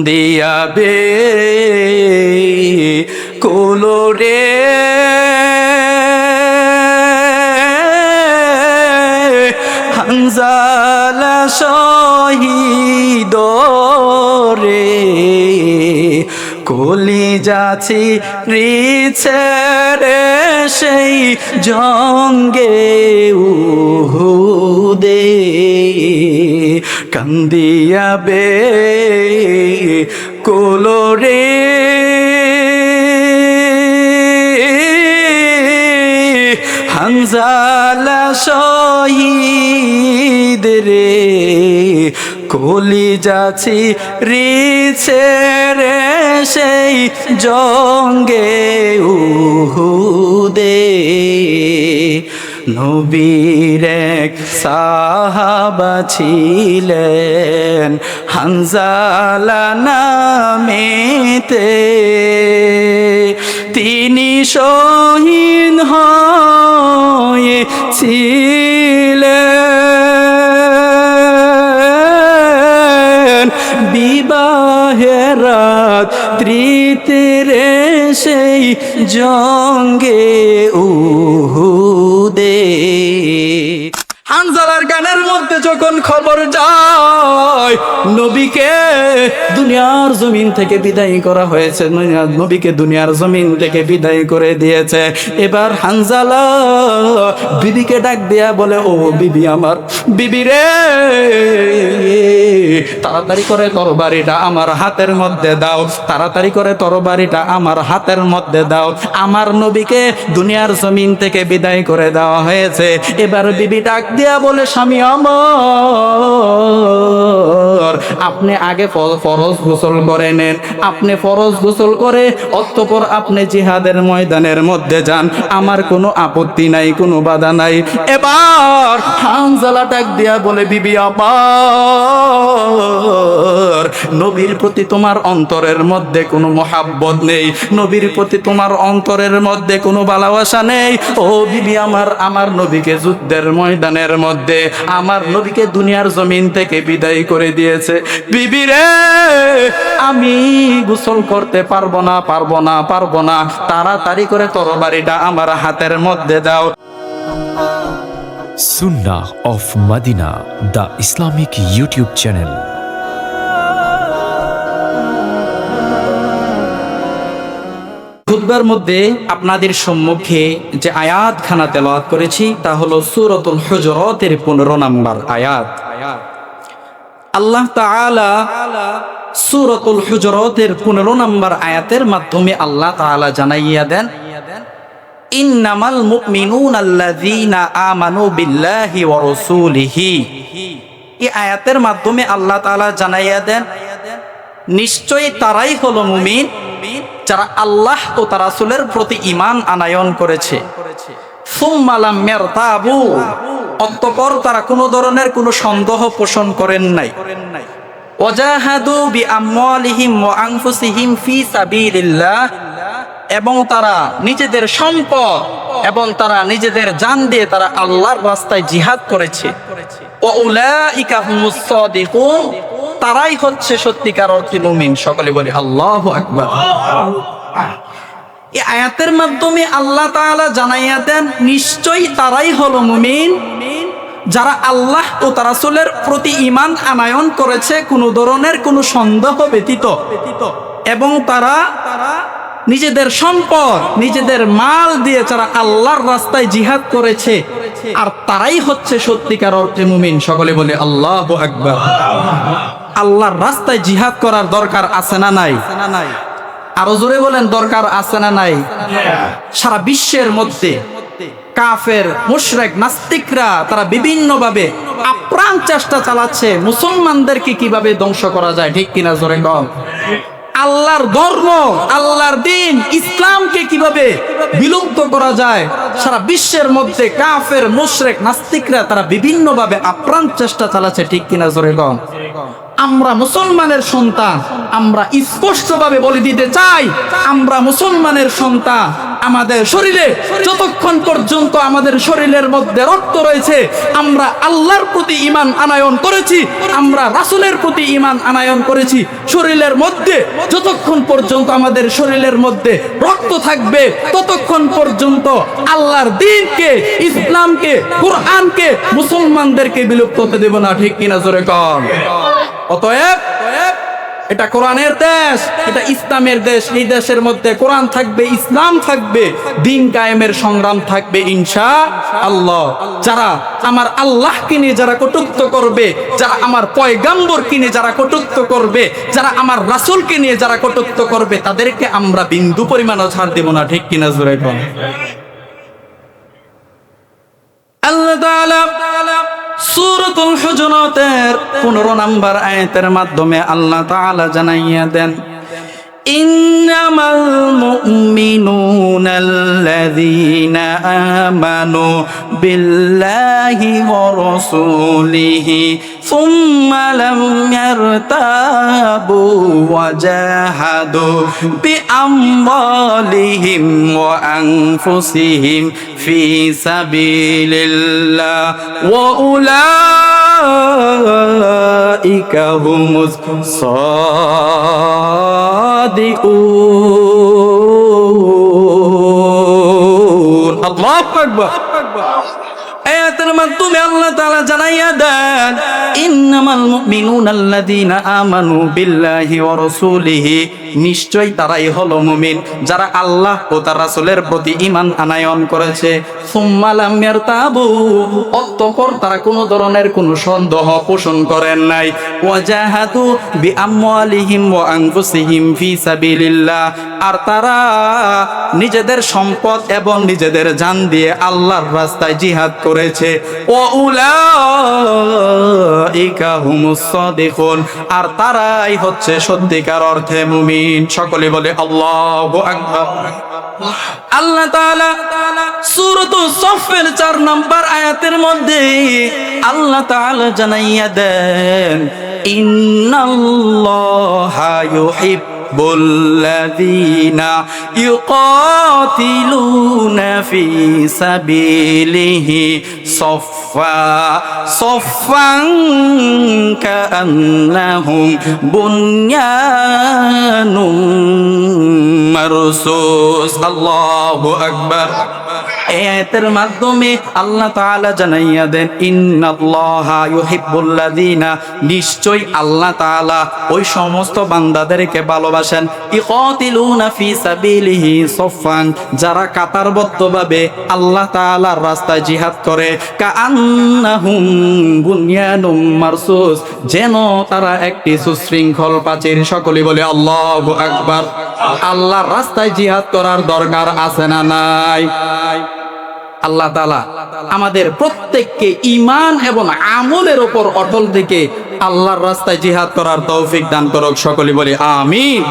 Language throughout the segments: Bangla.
দিয়াবে কোলোরে হানজালা শহীদ রে কলি যাচ্ছি রিছে রে সেই জঙ্গে উহুদে কান্দিয়াবে কোলোরে হানজালা শহীদ রে কলি যাচ্ছি রিছে রে সেই জঙ্গে উহুদে নবীর এক সাহাবা ছিলেন হানজালা নামেতে তিনি শহীদ হয়েছিলেন বিবাহের রাত তৃতীয় সেই জঙ্গে উহুদে হানজালার গানের মধ্যে যখন খবর যায় নবীকে দুনিয়ার জমিন থেকে বিদায় করা হয়েছে, নবীকে দুনিয়ার জমিন থেকে বিদায় করে দিয়েছে, এবার হানজালা বিবিকে ডাক দিয়া বলে, ও বিবি আমার, বিবি রে তাড়াতাড়ি করে তরবারিটা আমার হাতের মধ্যে দাও, তাড়াতাড়ি করে তরবারিটা আমার হাতের মধ্যে দাও, আমার নবীকে দুনিয়ার জমিন থেকে বিদায় করে দেওয়া হয়েছে। এবার বিবি ডাক দিয়া বলে, স্বামী আমার, আপনি আগে ফরজ গোসল করে নেন, আপনি ফরজ গোসল করে অতঃপর আপনি জিহাদের ময়দানের মধ্যে যান, আমার কোনো আপত্তি নাই, কোনো বাধা নাই। এবার হানজালা ডাক দিয়া বলে, বিবি আমার, নবীর প্রতি তোমার অন্তরের মধ্যে কোনো মহাব্বত নেই, নবীর প্রতি তোমার অন্তরের মধ্যে কোনো ভালোবাসা নেই। ও বিবি আমার, আমার নবীকে যুদ্ধের ময়দানের মধ্যে আমার নবীকে দুনিয়ার জমিন থেকে বিদায় করে দিয়েছে, বিবি রে আমি গোসল করতে পারবো না, পারবো না, পারবো না, তাড়াতাড়ি করে তরবারিটা আমার হাতের মধ্যে দাও। Sunnah of Madina, the Islamic YouTube channel. খুতবার মধ্যে আপনাদের সম্মুখে যে আয়াতখানা তেলাওয়াত করেছি তা হলো সূরাতুল হুজুরাতের 15 নম্বর আয়াত। আল্লাহ তাআলা সূরাতুল হুজুরাতের 15 নম্বর আয়াতের মাধ্যমে আল্লাহ তাআলা জানাইয়া দেন, ইন্নামাল মুমিনুনা আল্লাযীনা আমানু বিল্লাহি ওয়া রাসূলিহি। এই আয়াতের মাধ্যমে আল্লাহ তাআলা জানাইয়া দেন, নিশ্চয়ই তারাই হলো মুমিন যারা আল্লাহ ও তার রাসূলের প্রতি ঈমান আনয়ন করেছে। সুম্মা লাম ইয়ারতাবু, অতঃপর তারা কোনো ধরনের কোনো সন্দেহ পোষণ করেন নাই। ওয়াজাহাদু বিআমওয়ালিহিম ওয়া আনফুসিহিম ফি সাবিলিল্লাহ, এবং তারা নিজেদের সম্পদ এবং তারা নিজেদের জান দিয়ে তারা আল্লাহর রাস্তায় জিহাদ করেছে। ওয়া উলাইকা হুমুস সাদিকুন, তারাই হচ্ছে সত্যিকার অর্থে মুমিন। সকলে বলি আল্লাহু আকবার। এই আয়াতের মাধ্যমে আল্লাহ তাআলা জানাইয়া দেন, নিশ্চয়ই তারাই হলো মুমিন যারা আল্লাহ ও তার রাসূলের প্রতি ঈমান আনয়ন করেছে কোনো ধরনের কোনো সন্দেহ ব্যতীত, এবং তারা নিজেদের সম্পদ নিজেদের মাল দিয়ে যারা আল্লাহর রাস্তায় জিহাদ করেছে, আর তারাই হচ্ছে সত্যিকার অর্থে মুমিন। সকলে বলে আল্লাহু আকবার। আল্লাহর রাস্তায় জিহাদ করার দরকার আছে না নাই? আরো জোরে বলেন, দরকার আছে না নাই? সারা বিশ্বের মধ্যে কাফের, মুশরিক, নাস্তিকরা তারা বিভিন্নভাবে আপ্রাণ চেষ্টা চালাচ্ছে মুসলমানদেরকে কিভাবে ধ্বংস করা যায়, ঠিক কিনা জোরে কম? আল্লাহর ধর্ম, আল্লাহর দ্বীন, ইসলামকে কিভাবে বিলুপ্ত করা যায়, সারা বিশ্বের মধ্যে কাফের, মুশরিক, নাস্তিকরা তারা বিভিন্নভাবে আপ্রাণ চেষ্টা চালাচ্ছে, ঠিক কিনা জোরে কম? আমরা মুসলমানের সন্তান, আমরা স্পষ্টভাবে বলে দিতে চাই, আমরা মুসলমানের সন্তান। আমাদের শরীরে যতক্ষণ পর্যন্ত আমাদের শরীরের মধ্যে রক্ত রয়েছে, আমরা আল্লাহর প্রতি ঈমান আনয়ন করেছি, আমরা রাসূলের প্রতি ঈমান আনয়ন করেছি। শরীরের মধ্যে যতক্ষণ পর্যন্ত আমাদের শরীরের মধ্যে রক্ত থাকবে, ততক্ষণ পর্যন্ত আল্লাহর দ্বীনকে, ইসলামকে, কোরআনকে, মুসলমানদেরকে বিলুপ্ত হতে দেব না। ঠিক কিনা জোরে কর। অতএব এটা কোরআনের দেশ, এটা ইসলামের দেশ। এই দেশের মধ্যে কোরআন থাকবে, ইসলাম থাকবে, দ্বীন কায়েমের সংগ্রাম থাকবে ইনশাআল্লাহ। যারা আমার আল্লাহকে নিয়ে যারা কটূক্ত করবে, যারা আমার পয়গাম্বরকে নিয়ে যারা কটূক্ত করবে, যারা আমার রাসূলকে নিয়ে যারা কটূক্ত করবে, তাদেরকে আমরা বিন্দু পরিমাণও ছাড় দেব না। ঠিক কিনা জোরে বল। আল্লাহ তাআলা সূরাতুল হুজুরাতের 15 নম্বর আয়াতের মাধ্যমে আল্লাহ তাআলা জানাইয়া দেন, ইন্নামাল মুমিনুনাল্লাযীনা আমানু বিল্লাহি ওয়া রাসূলিহি সুম্মা লাম ইয়ারতাবু ওয়া জাহাদু বিআমওয়ালিহিম ওয়া আনফুসিহিম ফি সাবিলিল্লাহ ওয়া উলাইকা হুমুস সাদিকুন। আল্লাহু আকবার। আয়াতের মাধ্যমে আল্লাহ তাআলা জানাইয়া দেন, ইন্নামাল মুমিনুনাল্লাযীনা আমানু বিল্লাহি ওয়া রাসূলিহি, নিশ্চয় তারাই হলো মুমিন যারা আল্লাহ ও তার রাসূলের প্রতি ঈমান আনয়ন করেছে। সুম্মা লাম ইয়ারতাবু, অতঃপর তারা কোনো ধরনের কোনো সন্দেহ পোষণ করেন নাই। ওয়া জাহাদু বিআমওয়ালিহিম ওয়া আনফুসিহিম ফি সাবিলিল্লাহ, আর তারা নিজেদের সম্পদ এবং নিজেদের জান দিয়ে আল্লাহর রাস্তায় জিহাদ করেছে। ওয়া উলাইকা হুমুস সাদিকুন, আর তারাই হচ্ছে সত্যিকার অর্থে মুমিন। সকলে বলে আল্লাহু আকবার। আল্লাহ তাআলা সূরাতুস সাফের 4 নম্বর আয়াতের মধ্যে আল্লাহ তাআলা জানাইয়া দেন, ইন্নাল্লাহা ইউহিব্বুল্লাযীনা ইউকাতিলুনা ফি সাবিলিহি সাফফান কাআন্নাহুম বুনয়ানুম মারসুস। আল্লাহু আকবার। এই আয়াতের মাধ্যমে আল্লাহ তাআলা জানাইয়া দেন, ইন্নাল্লাহা ইউহিব্বুল্লাযীনা, নিশ্চয় আল্লাহ তাআলা ওই সমস্ত বান্দাদেরকে ভালোবাসেন, ইকাতিলুনা ফি সাবিলিহি সাফফান, যারা কাতারবদ্ধভাবে আল্লাহ তাআলার রাস্তায় জিহাদ করে, কাআন্নাহুম বুনয়ানুম মারসুস, যেন তারা একটি সুশৃঙ্খল প্রাচীর। সকলে বলে আল্লাহু আকবার। আল্লাহর রাস্তায় জিহাদ করার দরকার আছে না নাই? আল্লাহ তাআলা আমাদের প্রত্যেককে ঈমান এবং আমলের উপর অটল থেকে আল্লাহর রাস্তায় জিহাদ করার তৌফিক দান করুক। সকলে বলি আমিন।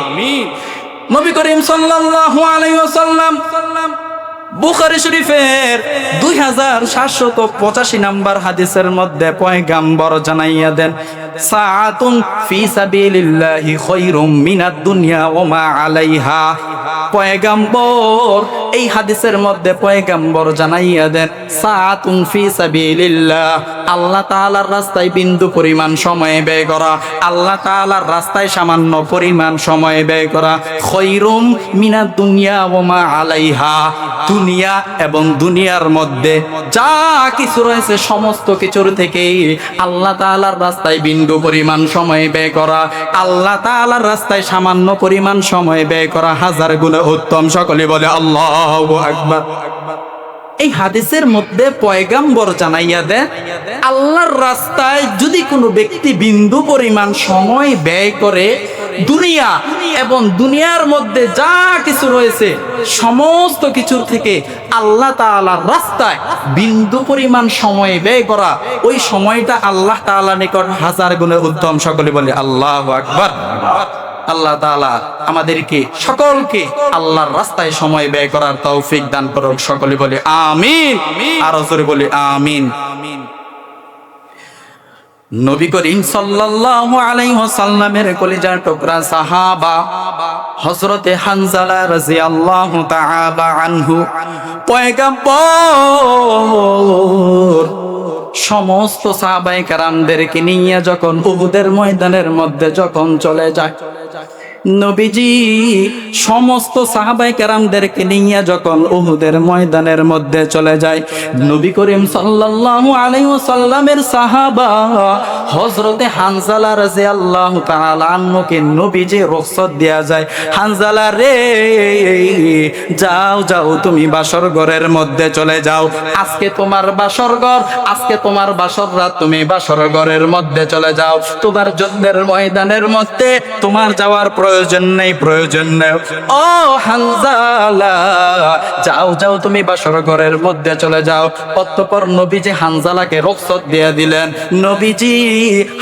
নবী করিম সাল্লাল্লাহু আলাইহি ওয়াসাল্লাম বুখারী শরীফের 2785 নম্বর হাদিসের মধ্যে পয়গাম্বর জানাইয়া দেন, সাআতুন ফি সাবিলিল্লাহি খায়রুম মিনাদ দুনিয়া ওয়া মা আলাইহা। পয়গাম্বর এই হাদিসের মধ্যে পয়গাম্বর জানাইয়া দেন, সাআতুন ফি সাবিলিল্লাহ, আল্লাহ তাআলার রাস্তায় বিন্দু পরিমাণ সময় ব্যয় করা, আল্লাহ তাআলার রাস্তায় সামান্য পরিমাণ সময় ব্যয় করা, খায়রুম মিনাদ দুনিয়া ওয়া মা আলাইহা, দুনিয়া এবং দুনিয়ার মধ্যে যা কিছু রয়েছে সমস্ত কিছুর থেকে আল্লাহ তাআলার রাস্তায় বিন্দু পরিমাণ সময় ব্যয় করা, আল্লাহ তাআলার রাস্তায় সামান্য পরিমাণ সময় ব্যয় করা 1000 গুণ উত্তম। সকলে বলে আল্লাহু আকবার। এই হাদিসের মধ্যে পয়গাম্বর জানাইয়া দেন, আল্লাহর রাস্তায় যদি কোনো ব্যক্তি বিন্দু পরিমাণ সময় ব্যয় করে, দুনিয়া এবং দুনিয়ার মধ্যে যা কিছু রয়েছে সমস্ত কিছুর থেকে আল্লাহ তাআলার রাস্তায় বিন্দু পরিমাণ সময় ব্যয় করা, ওই সময়টা আল্লাহ তাআলার নিকট 1000 গুণে উত্তম। সকলে বলে আল্লাহু আকবার। আল্লাহ তাআলা আমাদেরকে সকলকে আল্লাহর রাস্তায় সময় ব্যয় করার তৌফিক দান করুক। সকলে বলে আমিন। আর জোরে বলে আমিন। নবী করিম সাল্লাল্লাহু আলাইহি ওয়াসাল্লামের কলিজার টুকরা সাহাবা হযরতে হানজালা রাদিয়াল্লাহু তাআলা আনহু পয়গম্বর সমস্ত সাহাবায়ে কেরামদেরকে নিয়ে যখন উহুদের ময়দানের মধ্যে যখন চলে যায়, নবীজি সমস্ত সাহাবায়ে কেরামদেরকে নিয়ে যখন উহুদের ময়দানের মধ্যে চলে যায়, নবী করিম সাল্লাল্লাহু আলাইহি ওয়াসাল্লামের সাহাবা হযরতে হানজালা রাদিয়াল্লাহু তাআলা আনহুকে নবীজি রুখসত দেয়া যায়, হানজালা রে যাও যাও তুমি বাসর ঘরের মধ্যে চলে যাও, আজকে তোমার বাসর ঘর, আজকে তোমার বাসর রাত, তুমি বাসর ঘরের মধ্যে চলে যাও, তোমার যুদ্ধের ময়দানের মধ্যে তোমার যাওয়ার প্রয়োজন নেই, প্রয়োজন নেই। ও হানজালা যাও যাও তুমি বাসর ঘরের মধ্যে চলে যাও। অতঃপর নবীজি হানজালাকে রুখসত দিয়ে দিলেন। নবীজি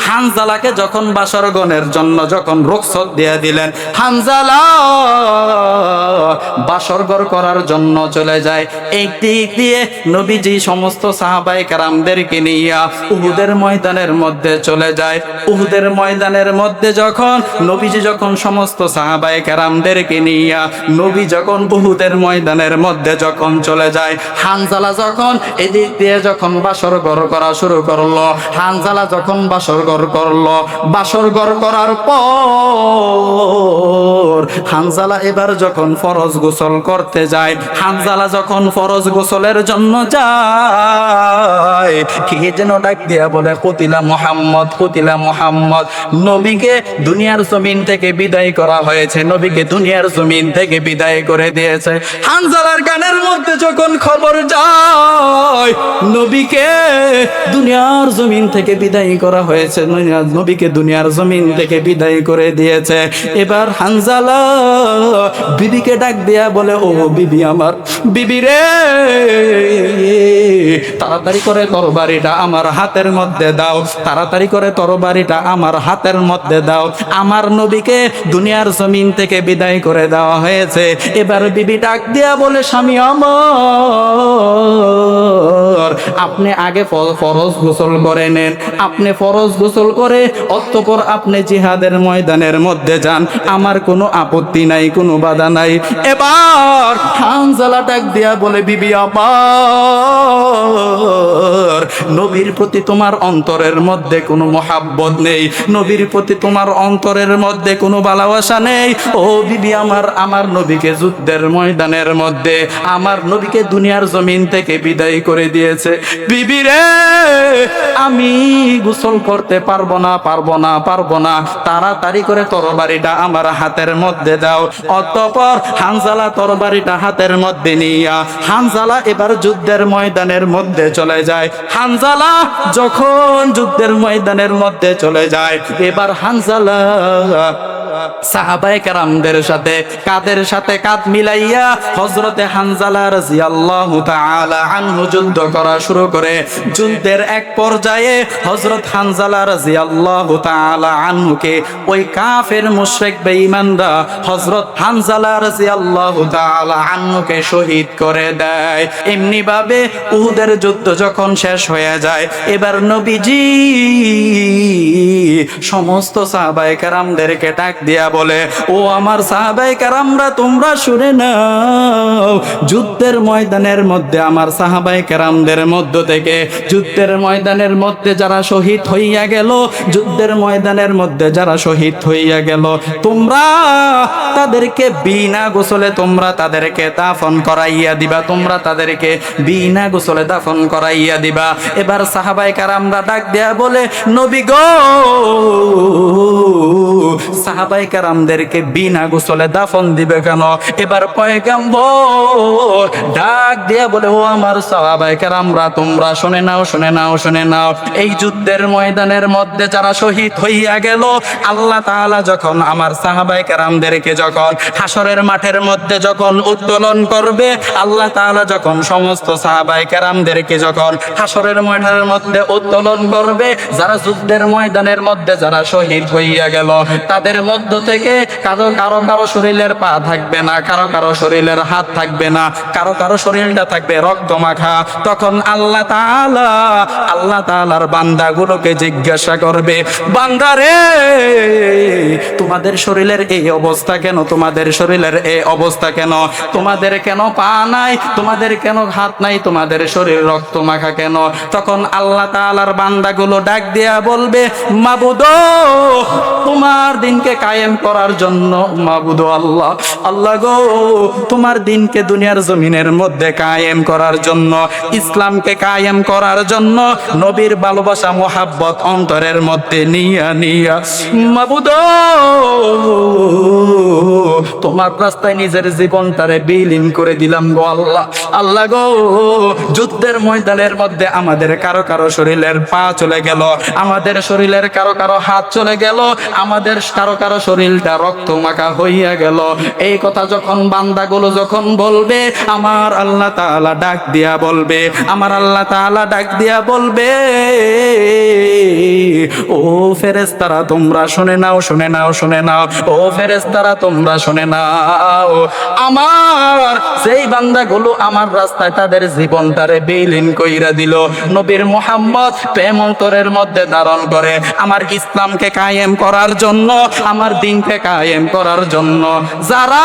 হানজালাকে যখন বাসর ঘরের জন্য যখন রুখসত দিয়ে দিলেন, হানজালা বাসর ঘর করার জন্য চলে যায়। এই দিক দিয়ে নবীজি সমস্ত সাহাবায়ে কেরামদেরকে নিয়ে উহুদের ময়দানের মধ্যে চলে যায়। উহুদের ময়দানের মধ্যে যখন নবীজি যখন সমস্ত সাহাবায়ে কেরামদেরকে নিয়ে নবী যখন উহুদের ময়দানের মধ্যে যখন চলে যায়, হানজালা যখন এদিক দিয়ে যখন বাসর ঘর করা শুরু করলো, হানজালা যখন বাসর ঘর করলো, বাসর ঘর করার পর হানজালা এবার যখন ফরজ গোসল করতে যায়, হানজালা যখন ফরজ গোসলের জন্য যায়, কে যেন ডাক দিয়া বলে কুতিলা মুহাম্মদ, কুতিলা মুহাম্মদ। নবীকে দুনিয়ার জমিন থেকে বিদায় করা হয়েছে, নবীকে দুনিয়ার জমিন থেকে বিদায় করে দিয়েছে। হানজালার কানের মধ্যে যখন খবর যায় নবীকে দুনিয়ার জমিন থেকে বিদায় করা হয়েছে, নবীকে দুনিয়ার জমিন থেকে বিদায় করে দিয়েছে, এবার হানজালা বিবিকে ডাক দিয়া বলে, ও বিবি আমার, বিবি রে তাড়াতাড়ি করে তরবারিটা আমার হাতের মধ্যে দাও, তাড়াতাড়ি করে তরবারিটা আমার হাতের মধ্যে দাও, আমার নবীকে দুনিয়ার জমিন থেকে বিদায় করে দেওয়া হয়েছে। এবার বিবি ডাক দিয়া বলে, স্বামী আমার, আপনি আগে ফরজ গোসল করে নেন, আপনি ফরজ গোসল করে অতঃপর আপনি জিহাদের ময়দানের মধ্যে যান, আমার কোনো আপত্তি নাই, কোনো বাধা নাই। এবার হানজালা ডাক দিয়া বলে, বিবি আমার, নবীর প্রতি তোমার অন্তরের মধ্যে কোনো মহাব্বত নেই, নবীর প্রতি তোমার অন্তরের মধ্যে কোনো ভালোবাসা নেই। ও বিবি আমার, আমার নবীকে যুদ্ধের ময়দানের মধ্যে আমার নবীকে দুনিয়ার জমিন থেকে বিদায় করে দিয়েছে। বিবি রে আমি গোসল করতে পারবো না, পারবো না, পারবো না, তাড়াতাড়ি করে তরবারিটা আমার হাতের মধ্যে দাও। অতঃপর হানজালা তরবারিটা হাতের মধ্যে নিয়া হানজালা এবার যুদ্ধের ময়দানের মধ্যে চলে যায়। হানজালা যখন যুদ্ধের ময়দানের মধ্যে চলে যায়, এবার হানজালা সাহাবায়ে কেরামদের সাথে কাদের সাথে কাঁধ মিলাইয়া হযরতে হানজালা রাদিয়াল্লাহু তাআলা আনহু যুদ্ধ করা শুরু করে। যুদ্ধের এক পর্যায়ে হযরত হানজালা রাদিয়াল্লাহু তাআলা আনহুকে ওই কাফের মুশরিক বেঈমানরা হযরত হানজালা রাদিয়াল্লাহু তাআলা আনহুকে শহীদ করে দেয়। এমনি ভাবে উহুদের যুদ্ধ যখন শেষ হয়ে যায়, এবার নবীজি সমস্ত সাহাবায়ে কেরামদেরকে ডাক দিয়া বলে, ও আমার সাহাবায়ে কেরামরা, তোমরা শুনে নাও, যুদ্ধের ময়দানের মধ্যে আমার সাহাবায়ে কেরামদের মধ্য থেকে যুদ্ধের ময়দানের মধ্যে যারা শহীদ হইয়া গেল, যুদ্ধের ময়দানের মধ্যে যারা শহীদ হইয়া গেল, তোমরা তাদেরকে বিনা গোসলে তোমরা তাদেরকে দাফন করাইয়া দিবা, তোমরা তাদেরকে বিনা গোসলে দাফন করাইয়া দিবা। এবার সাহাবায়ে কেরামরা ডাক দেয়া বলে, নবী গো, সাহাবায়ে কেরামদেরকে বিনা গোসলে দাফন দিবে কেন? এবার পয়গম্বর ডাক দিয়া বলে, ও আমার সাহাবায়ে কেরামরা, তোমরা শুনে নাও, শুনে নাও, শুনে নাও, এই যুদ্ধের ময়দানের মধ্যে যারা শহীদ হইয়া গেল, আল্লাহ তাআলা যখন আমার সাহাবায়ে কেরামদেরকে যখন হাসরের মাঠের মধ্যে যখন উত্তোলন করবে, আল্লাহ তাআলা যখন সমস্ত সাহাবায়ে কেরামদেরকে যখন হাসরের মাঠের মধ্যে উত্তোলন করবে, যারা যুদ্ধের ময়দানের মধ্যে যারা শহীদ হইয়া গেল, তাদের মধ্যে মধ্য থেকে কারো কারো কারো শরীরের পা থাকবে না, কারো কারো শরীরের হাত থাকবে না, কারো কারো শরীরটা থাকবে রক্ত মাখা। তখন আল্লাহ তাআলার বান্দাগুলোকে জিজ্ঞাসা করবে, বান্দারে তোমাদের শরীরের এই অবস্থা কেন? তোমাদের শরীরের এই অবস্থা কেন? তোমাদের কেন পা নাই? তোমাদের কেন হাত নাই? তোমাদের শরীর রক্ত মাখা কেন? তখন আল্লাহ তাআলার বান্দাগুলো ডাক দিয়া বলবে, মাবুদ তোমার দিনকে কায়েম করার জন্য, মাবুদ আল্লাহ, আল্লাহ গো তোমার দিনকে দুনিয়ার জমিনের মধ্যে কায়েম করার জন্য, ইসলামকে কায়েম করার জন্য, নবীর ভালোবাসা মোহাব্বত অন্তরের মধ্যে নিয়া মাবুদ তোমার রাস্তায় নিজের জীবনটারে বিলীন করে দিলাম গো আল্লাহ। আল্লাহ গো যুদ্ধের ময়দানের মধ্যে আমাদের কারো কারো শরীরের পা চলে গেল, আমাদের শরীরের কারো কারো হাত চলে গেল, আমাদের কারো কারো শরীরটা রক্ত মাখা হইয়া গেল। এই কথা যখন বান্দাগুলো যখন বলবে, আমার আল্লাহ তাআলা ডাক দিয়া বলবে, আমার আল্লাহ তাআলা ডাক দিয়া বলবে, ও ফেরেশতারা তোমরা শুনে নাও, শুনে নাও, শুনে নাও, ও ফেরেশতারা তোমরা শুনে নাও, আমার সেই বান্দাগুলো আমার রাস্তায় তাদের জীবনটারে বিলীন কইরা দিল, নবীর মুহাম্মদ প্রেম অন্তরের মধ্যে ধারণ করে আমার ইসলামকে কায়েম করার জন্য, আমার দ্বীনকে কায়েম করার জন্য, যারা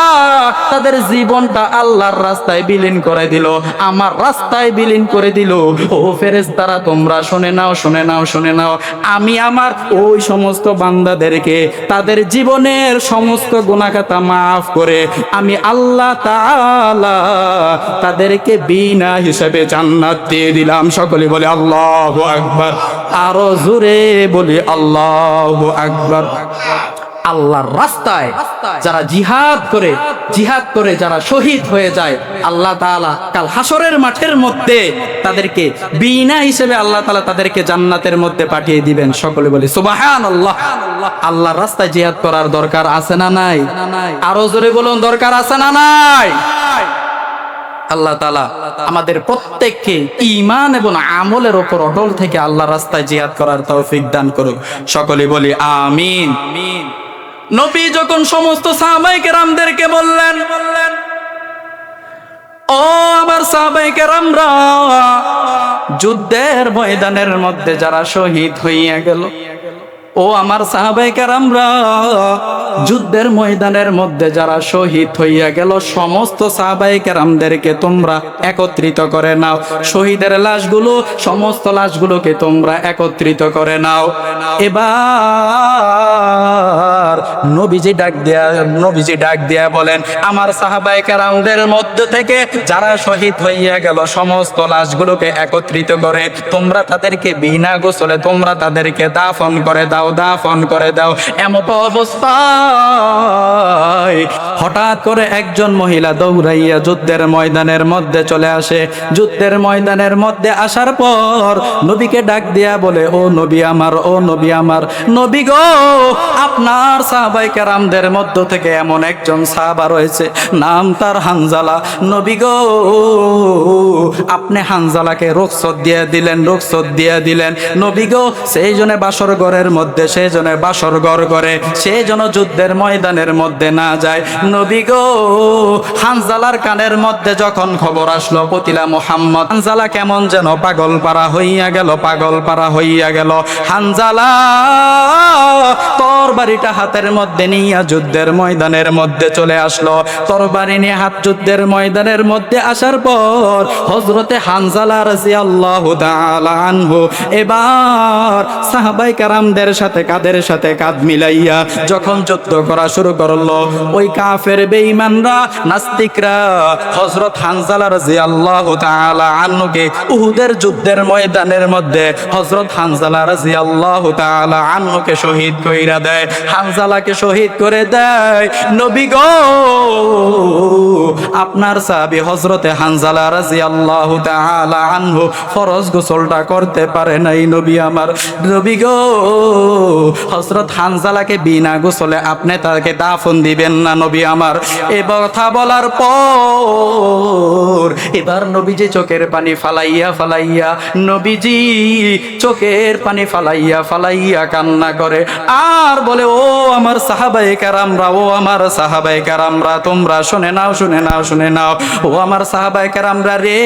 তাদের জীবনটা আল্লাহর রাস্তায় বিলীন করে দিল, আমার রাস্তায় বিলীন করে দিল, ও ফেরেশতারা তোমরা শুনে নাও, শুনে নাও, শুনে নাও, আমি আমার ওই সমস্ত বান্দাদেরকে তাদের জীবনের সমস্ত গুনাহ খাতা মাফ করে আমি আল্লাহ তাআলা তাদেরকে বিনা হিসাবে জান্নাত দিয়ে দিলাম। সকলে বলে আল্লাহু আকবার, আরো জোরে বলি আল্লাহু আকবার। আল্লাহর রাস্তায় যারা জিহাদ করে যারা শহীদ হয়ে যায়, আল্লাহ তাআলা কাল হাসরের মাঠের মধ্যে তাদেরকে বিনা হিসেবে আল্লাহ তাআলা তাদেরকে জান্নাতের মধ্যে পাঠিয়ে দিবেন। সকলে বলি সুবহানাল্লাহ। আল্লাহর রাস্তায় জিহাদ করার দরকার আছে না নাই? আরো জোরে বলুন, দরকার আছে না নাই? আল্লাহ তাআলা আমাদের প্রত্যেককে ঈমান এবং আমলের উপর অটল থেকে আল্লাহর রাস্তায় জিহাদ করার তৌফিক দান করুক। সকলে বলি আমিন। নবী যখন সমস্ত সাহাবায়ে কেরামদেরকে বললেন, ও আমার সাহাবায়ে কেরামরা, যুদ্ধের ময়দানের মধ্যে যারা শহীদ হইয়া গেল, ও আমার সাহাবায়ে কেরামরা, যুদ্ধের ময়দানের মধ্যে যারা শহীদ হইয়া গেল, সমস্ত সাহাবায়ে কেরামদেরকে তোমরা একত্রিত করে নাও। শহীদের লাশগুলো, সমস্ত লাশগুলোকে তোমরা একত্রিত করে নাও। এবার নবীজি ডাক দিয়া বলেন, আমার সাহাবায়ে কেরামদের মধ্য থেকে যারা শহীদ হইয়া গেল, সমস্ত লাশগুলোকে একত্রিত করে তোমরা তাদেরকে বিনা গোসলে তোমরা তাদেরকে দাফন করে দাও। এমত অবস্থায় হঠাৎ করে একজন মহিলা দৌড়াইয়া যুদ্ধের ময়দানের মধ্যে চলে আসে। যুদ্ধের ময়দানের মধ্যে আসার পর নবীকে ডাক দিয়া বলে, ও নবী আমার, ও নবী আমার, নবী গো, আপনার সাহাবায়ে কেরামদের মধ্য থেকে এমন একজন সাহাবা রয়েছে, নাম তার হানজালা। নবী গো, আপনি হানজালাকে রুখসত দিয়ে দিলেন। নবী গো, সেই জন্য বাসর ঘরের মধ্যে, সেই জন্য বাসর ঘর করে, সেই জন্য যুদ্ধের ময়দানের মধ্যে না যায়। নবী গো, হানজালার কানের মধ্যে যখন খবর আসলো পতিলা মুহাম্মদ, হানজালা কেমন যেন পাগল পারা হইয়া গেল। হানজালা তরবারিটা হাতের মধ্যে নিয়ে যুদ্ধের ময়দানের মধ্যে চলে আসলো। তরবারি নিয়ে যুদ্ধের ময়দানের মধ্যে আসার পর হযরতে হানজালা রাদিয়াল্লাহু তাআলা আনহু এবার সাহাবায়ে কেরামদের সাথে কাদের সাথে কাঁধ মিলাইয়া যখন যুদ্ধ করা শুরু করলো, ওই কাফের বেঈমানরা, নাস্তিকরা হযরত হানজালা রাদিয়াল্লাহু তাআলা আনহুকে উহুদের যুদ্ধের ময়দানের মধ্যে হযরত হানজালা রাদিয়াল্লাহু তাআলা আনহুকে শহীদ কইরা দেয়, হানজালাকে শহীদ করে দেয়। নবী গো, আপনার সাহাবী হযরতে হানজালা রাদিয়াল্লাহু তাআলা আনহু ফরজ গোসলটা করতে পারে নাই। নবী আমার, নবী গো, হযরত হানজালাকে বিনা গোসলে আপনি তাকে দাফন দিবেন না নবী আমার। এ কথা বলার পর এবার নবীজি চোখের পানি ফালাইয়া নবীজি চোখের পানি ফালাইয়া কান্না করে আর বলে, ও আমার সাহাবায়ে কেরামরা, ও আমার সাহাবায়ে কেরামরা, তোমরা শুনে নাও, শুনে নাও, শুনে নাও। ও আমার সাহাবায়ে কেরামরা রে,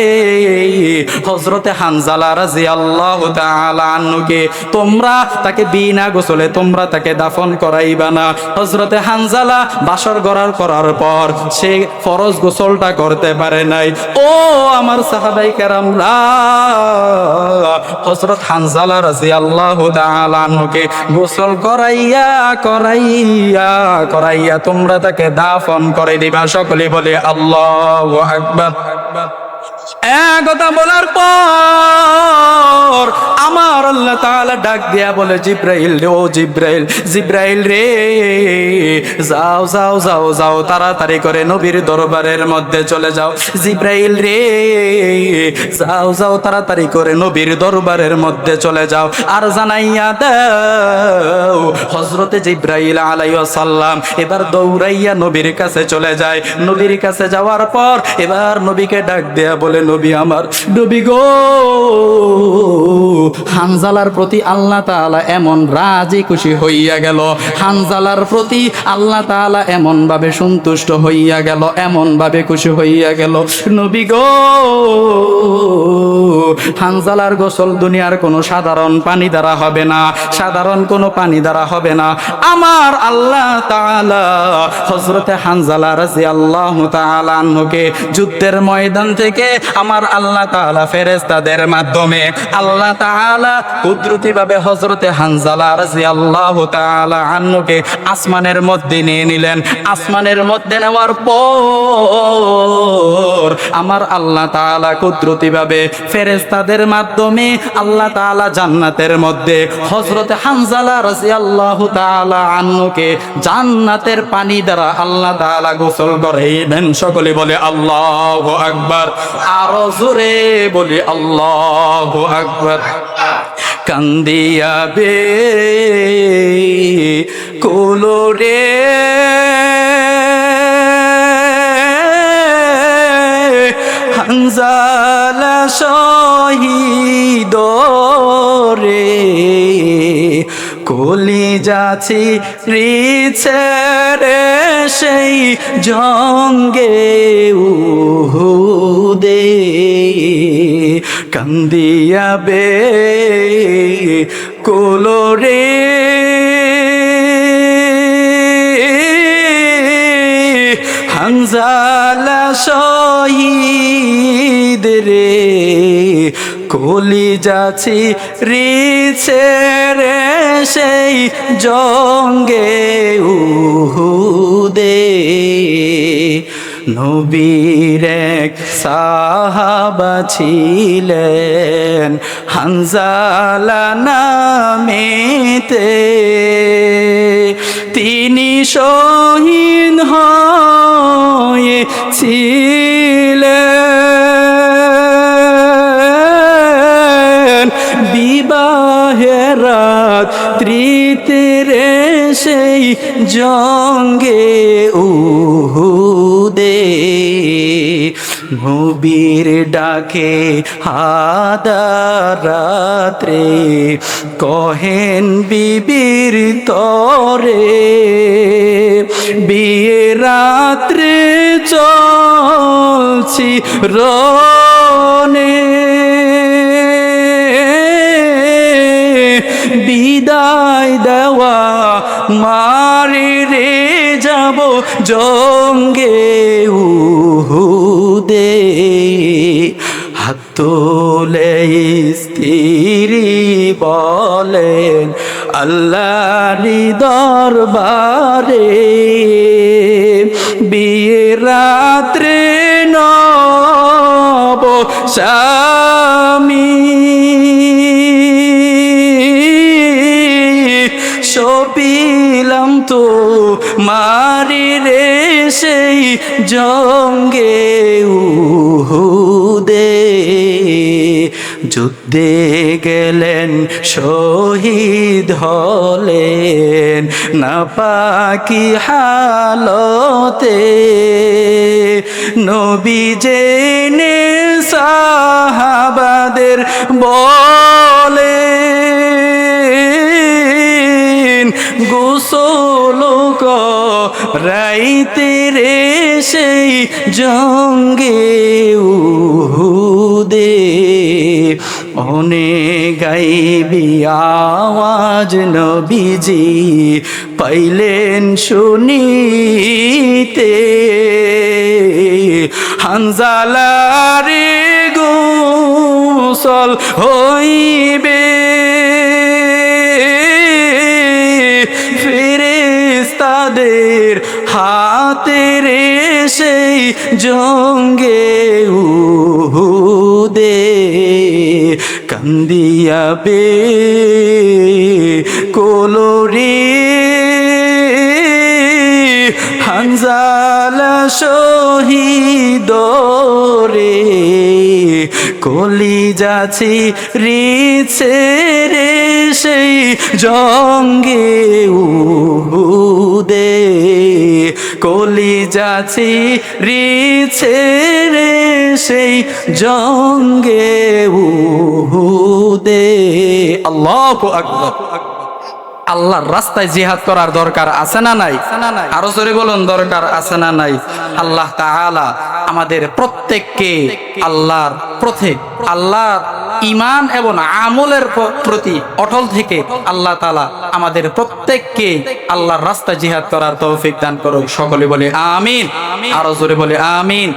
হযরতে হানজালা রাদিয়াল্লাহু তাআলা আনহুকে তোমরা তাকে বিনা গোসলে তোমরা তাকে দাফন করাইবা না। হযরতে হানজালা বাসর করার পর সে ফরজ গোসলটা করতে পারে নাই। ও আমার সাহাবায়ে কেরামরা, হযরত হানজালা রাদিয়াল্লাহু তাআলা আনহুকে গোসল করাইয়া করাইয়া করাইয়া তোমরা তাকে দাফন করে দিবা। সকলে বলে আল্লাহু আকবার। কথা বলার পর আমার আল্লাহ তাআলা ডাক দিয়া বলে, জিব্রাইল রে, ও জিব্রাইল, জিব্রাইল রে, যাও যাও যাও যাও, তাড়াতাড়ি করে নবীর দরবারের মধ্যে চলে যাও। জিব্রাইল রে, যাও যাও, তাড়াতাড়ি করে নবীর দরবারের মধ্যে চলে যাও আর জানাইয়া দাও। হযরতে জিব্রাইল আলাইহিস সালাম এবার দৌড়াইয়া নবীর কাছে চলে যায়। নবীর কাছে যাওয়ার পর এবার নবীকে ডাক দেয়া বলে, নবী আমার, নবী গো, হানজালার প্রতি আল্লাহ তাআলা এমন রাজি খুশি হইয়া গেল, হানজালার প্রতি আল্লাহ তাআলা এমন ভাবে সন্তুষ্ট হইয়া গেল, এমন ভাবে খুশি হইয়া গেল। নবী গো, হানজালার গোসল দুনিয়ার কোনো সাধারণ পানি দ্বারা হবে না, সাধারণ কোনো পানি দ্বারা হবে না। আমার আল্লাহ তাআলা হযরতে হানজালা রাদিয়াল্লাহু তাআলা আনহুকে যুদ্ধের ময়দান থেকে আমার আল্লাহ তাআলা ফেরেশতাদের মাধ্যমে আল্লাহ তাআলা কুদরতিভাবে হযরতে হানজালা রাদিয়াল্লাহু তাআলা আনহুকে আসমানের মধ্যে নিয়ে নিলেন। আসমানের মধ্যে নেওয়ার পর আমার আল্লাহ তাআলা কুদরতিভাবে ফেরেশতাদের মাধ্যমে আল্লাহ তাআলা জান্নাতের মধ্যে হযরতে হানজালা রাদিয়াল্লাহু তাআলা আনহুকে জান্নাতের পানি দ্বারা আল্লাহ তাআলা গোসল করাইবেন। সকলে বলে আল্লাহু আকবার। আরো জোরে বলি আল্লাহু আকবার। কান্দিয়া বে কোলরে হানজালা শহীদ রে, কলিজাছি রিছে রে সেই জঙ্গে উহুদে, কান্দিয়া বে কোলরে হানজালা শহীদ রে, কলিজাছি রিছে রে সেই জঙ্গে উহুদে। নবীর এক সাহাবা ছিলেন হানজালা নামেতে, তিনি শহীদ হয়েছিলেন বিবাহের রাত্রিতে রে সেই জঙ্গে উহুদে। নবীর ডাকে হাদারাত্রে কহেন বিবির তরে, বিয়ে রাত্রে চলছি রনে, বিদায় দেওয়া মারি রে যাব জঙ্গে উহুদে। হাত তুলে স্ত্রী বলেন আল্লাহরি দরবারে, বিয়ে রাত্রে নব স্বামী সপিলাম তো মারি রে সেই জঙ্গে উহুদে। যুদ্ধে গেলেন শহীদ হলেন নাপাকি হালতে, নবী জেনে সাহাবাদের বলে গোসল রাইতে রে সেই জঙ্গে উহুদে অনেক গাইবি আওয়াজ নবীজি পাইলেন শুনিতে হানজালারে গোসল হইবে ফেরেশতাদের হাতে রে সেই জঙ্গে উহুদে কান্দিয়াবে কোলরে হানজালা শহীদ রে কলিজাছি রিছে রে সেই জঙ্গে উহুদে কলিজাছি রিছে রে সেই জঙ্গে উহুদে। আল্লাহু আকবার। আল্লাহর রাস্তায় জিহাদ করার দরকার আছে না নাই? আরো জোরে বলুন, দরকার আছে না নাই? আল্লাহ তাআলা আমাদের প্রত্যেককে আল্লাহর পথে, আল্লাহর ঈমান এবং আমলের প্রতি অটল থেকে আল্লাহ তাআলা আমাদের প্রত্যেককে আল্লাহর রাস্তায় জিহাদ করার তৌফিক দান করুক। সকলে বলে আমিন, আরো জোরে বলে আমিন।